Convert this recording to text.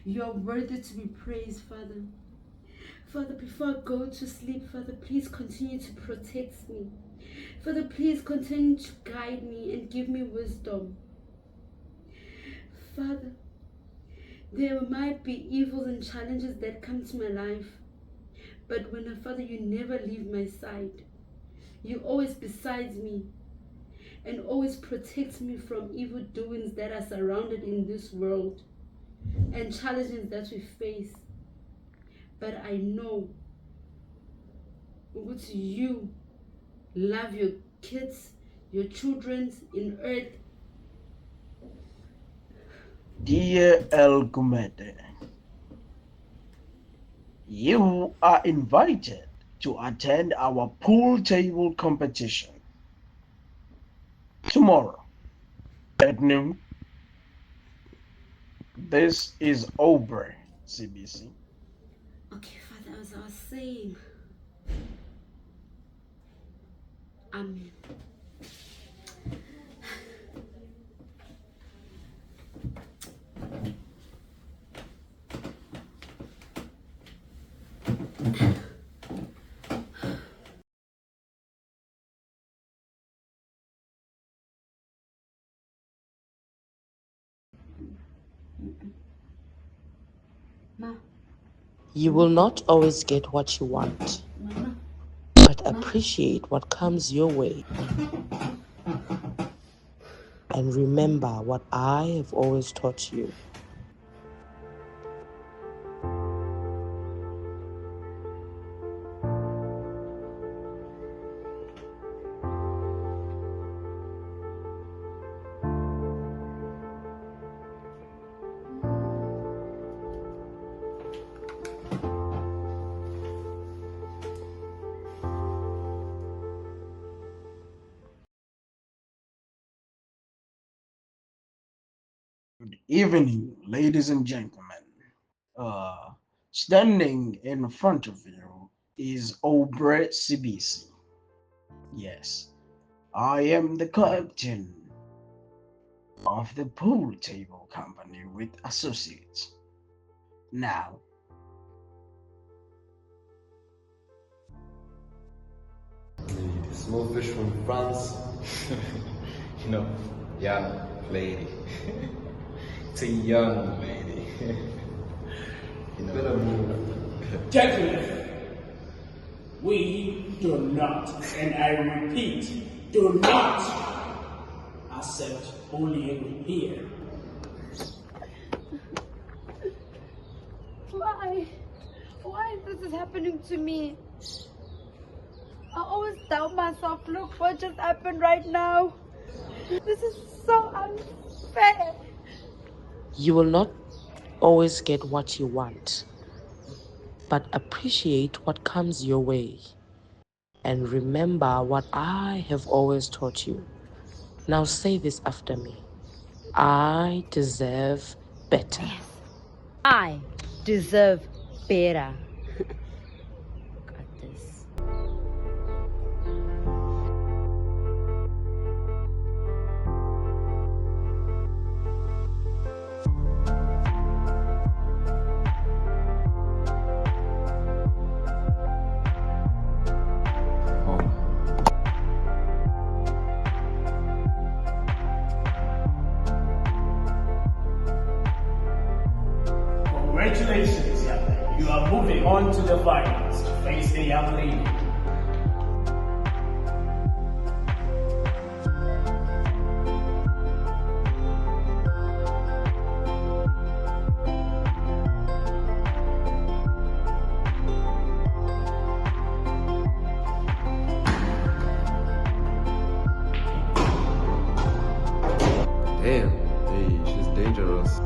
You are worthy to be praised, Father. Father, before I go to sleep, Father, please continue to protect me. Father, please continue to guide me and give me wisdom. Father, there might be evils and challenges that come to my life, but Father, you never leave my side. You always beside me and always protect me from evil doings that are surrounded in this world and challenges that we face. But I know what you love your kids, your children in earth. Dear El Gumede, you are invited to attend our pool table competition tomorrow at noon. This is Obre, CBC. Okay, Father, as I was saying, Amen. Ma. You will not always get what you want, Mama. but appreciate what comes your way. And remember what I have always taught you. Good evening, ladies and gentlemen. Standing in front of you is Obre CBC. Yes, I am the captain of the pool table company with associates. Now, The small fish from France. Young lady. It's a young lady. Better move. Gentlemen, we do not, and I repeat, do not accept bullying here. Why? Why is this happening to me? I always doubt myself. Look what just happened right now. This is so unfair. You will not always get what you want, but appreciate what comes your way. And remember what I have always taught you. Now say this after me. I deserve better. I deserve better. Got this. Congratulations, young lady. You are moving on to the finals to face the young lady. Damn, hey, she's dangerous.